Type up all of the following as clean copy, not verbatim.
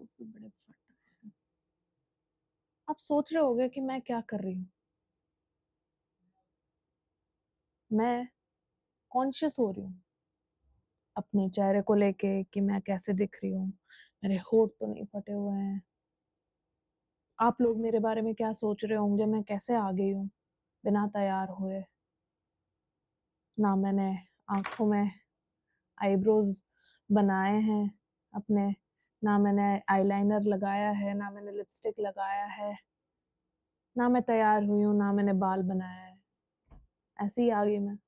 होंठ भी बड़े फट रहे हैं। आप सोच रहे होंगे कि मैं क्या कर रही हूँ। मैं कॉन्शियस हो रही हूँ अपने चेहरे को लेके कि मैं कैसे दिख रही हूँ। मेरे होंठ तो नहीं फटे हुए हैं। आप लोग मेरे बारे में क्या सोच रहे होंगे, मैं कैसे आ गई हूँ बिना तैयार हुए। ना मैंने आँखों में आईब्रोज बनाए हैं अपने, ना मैंने आईलाइनर लगाया है, ना मैंने लिपस्टिक लगाया है, ना मैं तैयार हुई हूँ, ना मैंने बाल बनाया है। ऐसे ही आ गई मैं।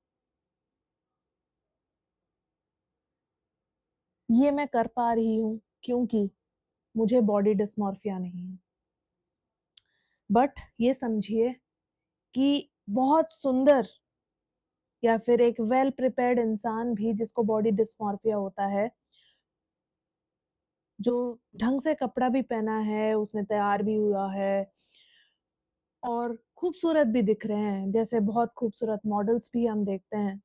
ये मैं कर पा रही हूँ क्योंकि मुझे बॉडी डिस्मॉर्फिया नहीं है। बट ये समझिए कि बहुत सुंदर या फिर एक वेल प्रिपेयर्ड इंसान भी जिसको बॉडी डिस्मॉर्फिया होता है, जो ढंग से कपड़ा भी पहना है, उसने तैयार भी हुआ है और खूबसूरत भी दिख रहे हैं, जैसे बहुत खूबसूरत मॉडल्स भी हम देखते हैं,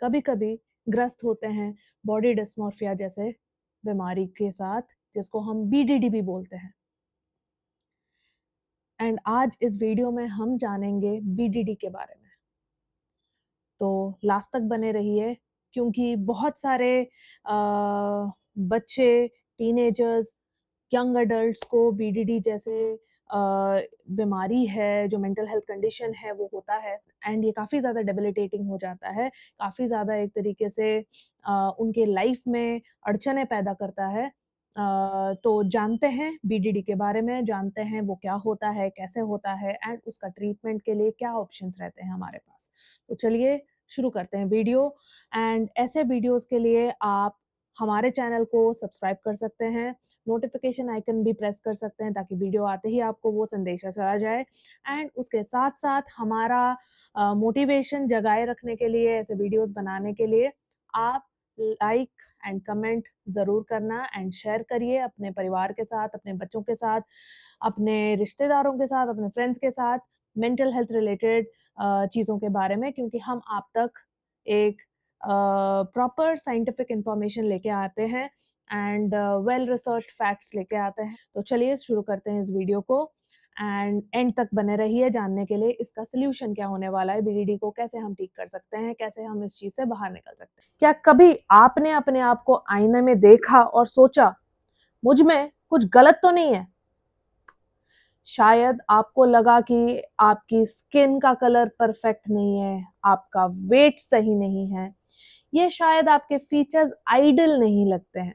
कभी-कभी ग्रस्त होते हैं बॉडी डिस्मॉर्फिया जैसे बीमारी के साथ, जिसको हम बीडीडी भी बोलते हैं। एंड आज इस वीडियो में हम जानेंगे बीडीडी के बारे में। तो लास्ट तक बने रहिए क्योंकि बहुत सारे बच्चे, टीनेजर्स, यंग एडल्ट्स को बीडीडी जैसे अ, बीमारी है, जो मेंटल हेल्थ कंडीशन है वो होता है एंड ये काफ़ी ज़्यादा डेबिलिटेटिंग हो जाता है, काफ़ी ज़्यादा एक तरीके से उनके लाइफ में अड़चनें पैदा करता है। तो जानते हैं बीडीडी के बारे में, जानते हैं वो क्या होता है, कैसे होता है एंड उसका ट्रीटमेंट के लिए क्या ऑप्शंस रहते हैं हमारे पास। तो चलिए शुरू करते हैं वीडियो एंड ऐसे वीडियोज़ के लिए आप हमारे चैनल को सब्सक्राइब कर सकते हैं, नोटिफिकेशन आइकन भी प्रेस कर सकते हैं ताकि वीडियो आते ही आपको वो संदेशा चला जाए एंड उसके साथ-साथ हमारा मोटिवेशन जगाए रखने के लिए, ऐसे वीडियोज़ बनाने के लिए आप लाइक एंड कमेंट ज़रूर करना एंड शेयर करिए अपने परिवार के साथ, अपने बच्चों के साथ, अपने रिश्तेदारों के साथ, अपने फ्रेंड्स के साथ मेंटल हेल्थ रिलेटेड चीज़ों के बारे में, क्योंकि हम आप तक एक प्रॉपर साइंटिफिक इंफॉर्मेशन लेके आते हैं एंड वेल रिसर्च्ड फैक्ट्स लेके आते हैं। तो चलिए शुरू करते हैं इस वीडियो को एंड एंड तक बने रहिए जानने के लिए इसका सॉल्यूशन क्या होने वाला है, बीडीडी को कैसे हम ठीक कर सकते हैं, कैसे हम इस चीज़ से बाहर निकल सकते हैं। क्या कभी आपने अपने आप को आईने में देखा और सोचा, मुझ में कुछ गलत तो नहीं है? शायद आपको लगा कि आपकी स्किन का कलर परफेक्ट नहीं है, आपका वेट सही नहीं है, ये शायद आपके फीचर्स आइडियल नहीं लगते हैं।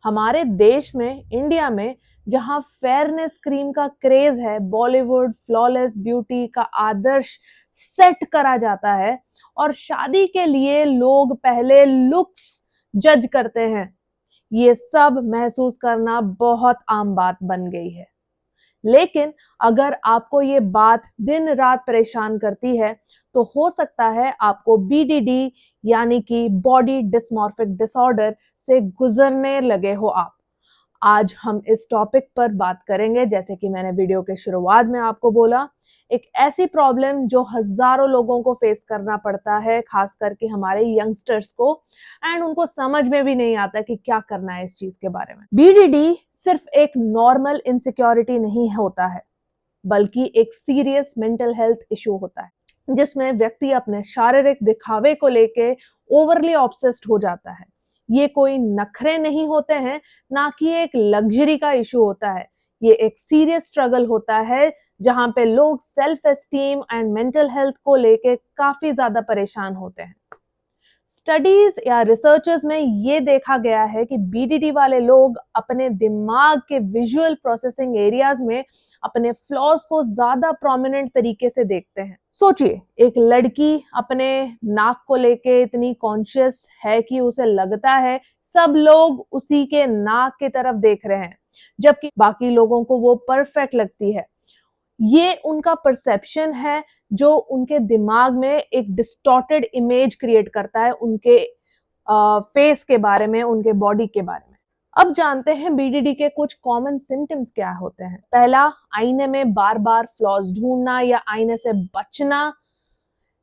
हमारे देश में, इंडिया में, जहां फेयरनेस क्रीम का क्रेज है, बॉलीवुड फ्लॉलेस ब्यूटी का आदर्श सेट करा जाता है और शादी के लिए लोग पहले लुक्स जज करते हैं, ये सब महसूस करना बहुत आम बात बन गई है। लेकिन अगर आपको ये बात दिन रात परेशान करती है, तो हो सकता है आपको बीडीडी यानी कि बॉडी डिस्मॉर्फिक डिसऑर्डर से गुजरने लगे हो आप। आज हम इस टॉपिक पर बात करेंगे, जैसे कि मैंने वीडियो के शुरुआत में आपको बोला, एक ऐसी प्रॉब्लम जो हजारों लोगों को फेस करना पड़ता है, खास करके हमारे यंगस्टर्स को, एंड उनको समझ में भी नहीं आता कि क्या करना है इस चीज के बारे में। बीडीडी सिर्फ एक नॉर्मल इनसिक्योरिटी नहीं होता है, बल्कि एक सीरियस मेंटल हेल्थ इशू होता है, जिसमें व्यक्ति अपने शारीरिक दिखावे को लेके ओवरली ऑब्सेस्ड हो जाता है। ये कोई नखरे नहीं होते हैं, ना कि एक लग्जरी का इशू होता है। ये एक सीरियस स्ट्रगल होता है जहां पे लोग self esteem and mental health को लेके काफी ज्यादा परेशान होते हैं। स्टडीज या रिसर्चर्स में ये देखा गया है कि बीडीडी वाले लोग अपने दिमाग के विजुअल प्रोसेसिंग एरियाज में अपने फ्लॉज को ज्यादा प्रोमिनेंट तरीके से देखते हैं। सोचिए, एक लड़की अपने नाक को लेके इतनी कॉन्शियस है कि उसे लगता है सब लोग उसी के नाक की तरफ देख रहे हैं, जबकि बाकी लोगों को वो परफेक्ट लगती है। ये उनका परसेप्शन है जो उनके दिमाग में एक डिस्टॉर्टेड इमेज क्रिएट करता है उनके फेस के बारे में, उनके बॉडी के बारे में। अब जानते हैं बीडीडी के कुछ कॉमन सिम्टम्स क्या होते हैं। पहला, आईने में बार बार फ्लॉज ढूंढना या आईने से बचना।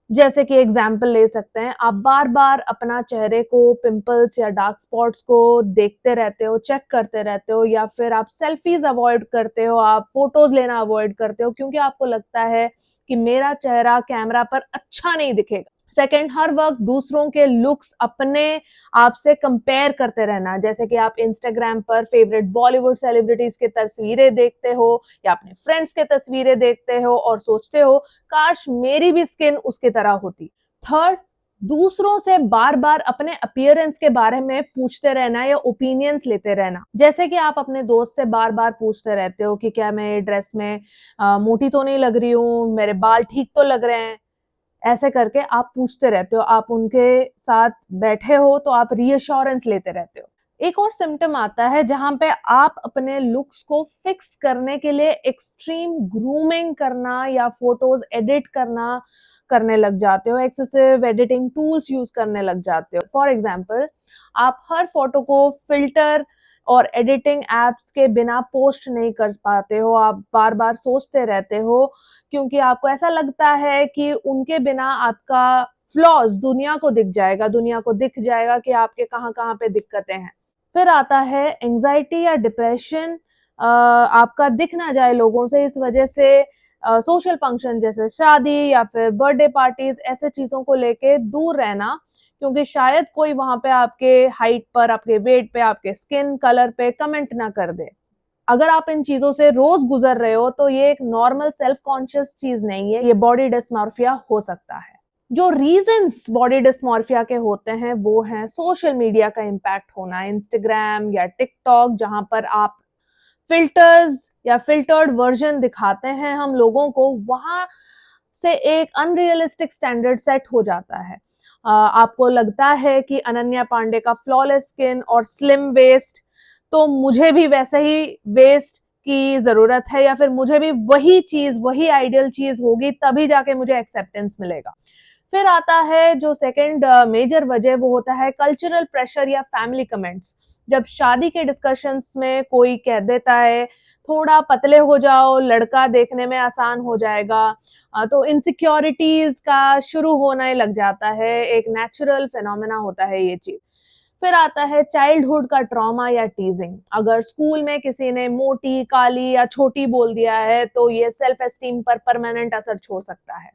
जैसे कि एग्जाम्पल ले सकते हैं, आप बार-बार अपना चेहरे को पिंपल्स या डार्क स्पॉट्स को देखते रहते हो, चेक करते रहते हो, या फिर आप सेल्फीज़ अवॉइड करते हो, आप फ़ोटोज़ लेना अवॉइड करते हो क्योंकि आपको लगता है कि मेरा चेहरा कैमरा पर अच्छा नहीं दिखेगा। सेकंड, हर वक़्त दूसरों के लुक्स अपने आप से कंपेयर करते रहना, जैसे कि आप इंस्टाग्राम पर फेवरेट बॉलीवुड सेलिब्रिटीज़ की तस्वीरें देखते हो या अपने फ्रेंड्स की तस्वीरें देखते हो और सोचते हो काश मेरी भी स्किन उसकी तरह होती। थर्ड, दूसरों से बार-बार अपने अपीयरेंस के बारे में पूछते रहना या ओपिनियंस लेते रहना। जैसे कि आप अपने दोस्त से बार-बार पूछते रहते हो कि क्या मैं ड्रेस में मोटी तो नहीं लग रही हूँ, मेरे बाल ठीक तो लग रहे हैं। ऐसे करके आप पूछते रहते हो, आप उनके साथ बैठे हो तो आप रीअश्योरेंस लेते रहते हो। एक और सिम्पटम आता है जहाँ पे आप अपने लुक्स को फिक्स करने के लिए एक्सट्रीम ग्रूमिंग करना या फोटोज एडिट करना करने लग जाते हो, एक्सेसिव एडिटिंग टूल्स यूज करने लग जाते हो। फॉर एग्जाम्पल, आप हर फोटो को फिल्टर और एडिटिंग एप्स के बिना पोस्ट नहीं कर पाते हो, आप बार बार सोचते रहते हो क्योंकि आपको ऐसा लगता है कि उनके बिना आपका फ्लॉज दुनिया को दिख जाएगा कि आपके कहाँ-कहाँ पे दिक्कतें हैं। फिर आता है एंग्जायटी या डिप्रेशन, आपका दिख ना जाए लोगों से, इस वजह से सोशल फंक्शन जैसे शादी या फिर बर्थडे पार्टीज ऐसे चीजों को लेके दूर रहना क्योंकि शायद कोई वहां पे आपके हाइट पर, आपके वेट पे, आपके स्किन कलर पे कमेंट ना कर दे। अगर आप इन चीजों से रोज गुजर रहे हो तो ये एक नॉर्मल सेल्फ कॉन्शियस चीज नहीं है, ये बॉडी डिस्मॉर्फिया हो सकता है। जो रीजंस बॉडी डिस्मॉर्फिया के होते हैं वो हैं सोशल मीडिया का इम्पैक्ट होना, इंस्टाग्राम या टिकटॉक, जहां पर आप फिल्टर्स या फिल्टर्ड वर्जन दिखाते हैं हम लोगों को, वहां से एक अनरियलिस्टिक स्टैंडर्ड सेट हो जाता है। आपको लगता है कि अनन्या पांडे का फ्लॉलेस स्किन और स्लिम वेस्ट, तो मुझे भी वैसे ही वेस्ट की जरूरत है या फिर मुझे भी वही चीज, वही आइडियल चीज होगी तभी जाके मुझे एक्सेप्टेंस मिलेगा। फिर आता है जो सेकंड मेजर वजह, वो होता है कल्चरल प्रेशर या फैमिली कमेंट्स। जब शादी के डिस्कशंस में कोई कह देता है थोड़ा पतले हो जाओ, लड़का देखने में आसान हो जाएगा, तो इनसिक्योरिटीज का शुरू होने लग जाता है, एक नेचुरल फिनोमेना होता है ये चीज। फिर आता है चाइल्डहुड का ट्रॉमा या टीजिंग। अगर स्कूल में किसी ने मोटी, काली या छोटी बोल दिया है तो ये सेल्फ एस्टीम पर परमानेंट असर छोड़ सकता है।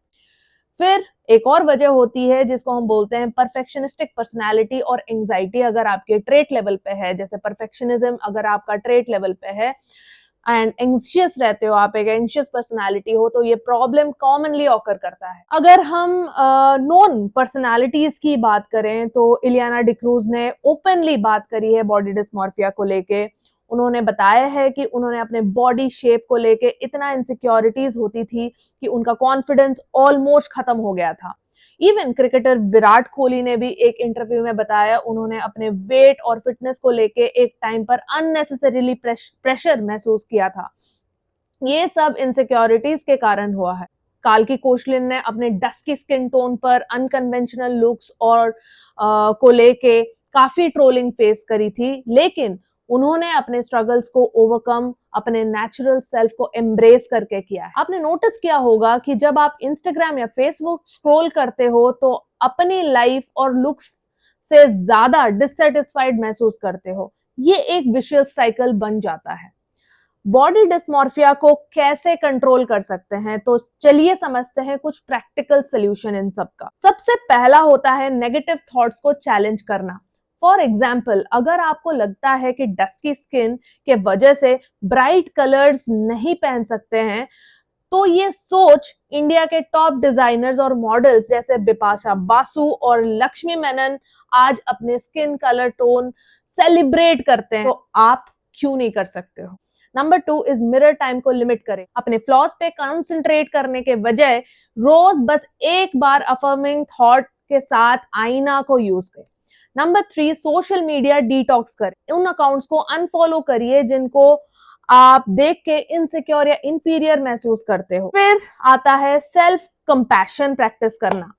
फिर एक और वजह होती है जिसको हम बोलते हैं परफेक्शनिस्टिक पर्सनालिटी और एंजाइटी, अगर आपके ट्रेट लेवल पे है, जैसे परफेक्शनिज्म अगर आपका ट्रेट लेवल पे है एंड एंग्शियस रहते हो, आप एक एंग्शियस पर्सनालिटी हो, तो ये प्रॉब्लम कॉमनली ऑकर करता है। अगर हम नॉन पर्सनालिटीज की बात करें तो इलियाना डिक्रूज ने ओपनली बात करी है बॉडी डिस्मॉर्फिया को लेके। उन्होंने बताया है कि उन्होंने अपने बॉडी शेप को लेके इतना इनसिक्योरिटीज होती थी कि उनका कॉन्फिडेंस ऑलमोस्ट खत्म हो गया था। इवन क्रिकेटर विराट कोहली ने भी एक इंटरव्यू में बताया उन्होंने अपने वेट और फिटनेस को लेके एक टाइम पर अननेसेसरीली प्रेशर महसूस किया था। ये सब इनसिक्योरिटीज के कारण हुआ है। काल्की कोचलिन ने अपने डस्की स्किन टोन पर, अनकन्वेंशनल लुक्स और को लेके काफी ट्रोलिंग फेस करी थी, लेकिन उन्होंने अपने स्ट्रगल्स को ओवरकम अपने नेचुरल सेल्फ को एम्ब्रेस करके किया है। आपने नोटिस किया होगा कि जब आप इंस्टाग्राम या फेसबुक स्क्रॉल करते हो तो अपनी लाइफ और लुक्स से ज्यादा डिससेटिस्फाइड महसूस करते हो। ये एक विशियस साइकिल बन जाता है। बॉडी डिस्मॉर्फिया को कैसे कंट्रोल कर सकते हैं, तो चलिए समझते हैं कुछ प्रैक्टिकल सॉल्यूशन इन सब का। सबसे पहला होता है नेगेटिव थॉट्स को चैलेंज करना। फॉर एग्जाम्पल, अगर आपको लगता है कि डस्की स्किन के वजह से ब्राइट कलर्स नहीं पहन सकते हैं, तो ये सोच इंडिया के टॉप डिजाइनर्स और मॉडल्स जैसे बिपाशा बासु और लक्ष्मी मेनन आज अपने स्किन कलर टोन सेलिब्रेट करते हैं, तो आप क्यों नहीं कर सकते हो। नंबर 2 इज मिरर टाइम को लिमिट करें। अपने फ्लॉज पे कंसंट्रेट करने के बजाय रोज बस एक बार अफर्मिंग थॉट के साथ आईना को यूज करें। नंबर 3, सोशल मीडिया डिटॉक्स करें। उन अकाउंट्स को अनफॉलो करिए जिनको आप देख के इनसिक्योर या इंफीरियर महसूस करते हो। फिर आता है सेल्फ कंपैशन प्रैक्टिस करना।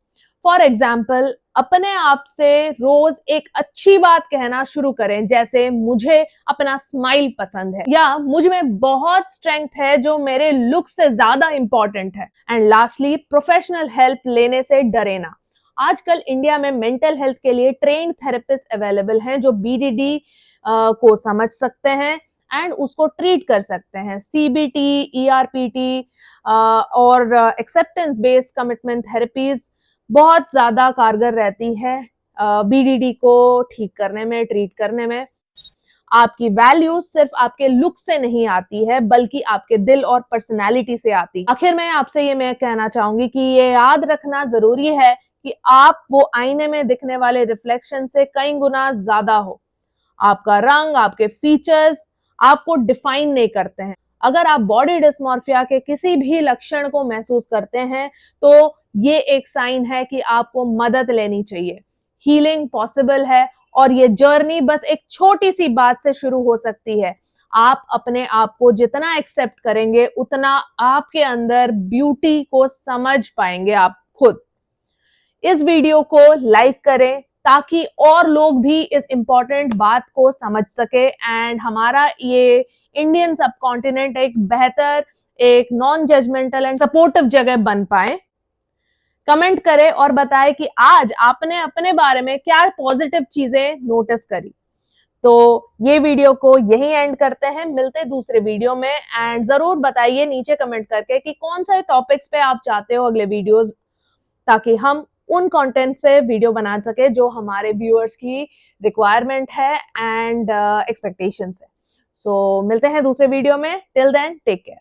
फॉर एग्जाम्पल, अपने आप से रोज एक अच्छी बात कहना शुरू करें, जैसे मुझे अपना स्माइल पसंद है, या मुझ में बहुत स्ट्रेंथ है जो मेरे लुक से ज्यादा इंपॉर्टेंट है। एंड लास्टली, प्रोफेशनल हेल्प लेने से डरे ना। आजकल इंडिया में मेंटल हेल्थ के लिए ट्रेन्ड थेरेपिस्ट अवेलेबल हैं जो बीडीडी को समझ सकते हैं एंड उसको ट्रीट कर सकते हैं। सीबीटी, ईआरपीटी और एक्सेप्टेंस बेस्ड कमिटमेंट थेरेपीज बहुत ज्यादा कारगर रहती है बीडीडी को ठीक करने में, ट्रीट करने में। आपकी वैल्यू सिर्फ आपके लुक से नहीं आती है, बल्कि आपके दिल और पर्सनालिटी से आती है। आखिर में आपसे ये मैं कहना चाहूंगी कि ये याद रखना जरूरी है कि आप वो आईने में दिखने वाले रिफ्लेक्शन से कई गुना ज्यादा हो। आपका रंग, आपके फीचर्स आपको डिफाइन नहीं करते हैं। अगर आप बॉडी डिस्मॉर्फिया के किसी भी लक्षण को महसूस करते हैं, तो ये एक साइन है कि आपको मदद लेनी चाहिए। हीलिंग पॉसिबल है और ये जर्नी बस एक छोटी सी बात से शुरू हो सकती है। आप अपने आप को जितना एक्सेप्ट करेंगे, उतना आपके अंदर ब्यूटी को समझ पाएंगे आप खुद। इस वीडियो को लाइक करें ताकि और लोग भी इस इंपॉर्टेंट बात को समझ सके एंड हमारा ये इंडियन सब कॉन्टिनेंट एक बेहतर, एक नॉन जजमेंटल एंड सपोर्टिव जगह बन पाए। कमेंट करें और बताएं कि आज आपने अपने बारे में क्या पॉजिटिव चीजें नोटिस करी। तो ये वीडियो को यही एंड करते हैं, मिलते दूसरे वीडियो में। एंड जरूर बताइए नीचे कमेंट करके कि कौन से टॉपिक्स पे आप चाहते हो अगले वीडियोस, ताकि हम उन कंटेंट्स पे वीडियो बना सके जो हमारे व्यूअर्स की रिक्वायरमेंट है एंड एक्सपेक्टेशंस है। सो मिलते हैं दूसरे वीडियो में। Till then, take care.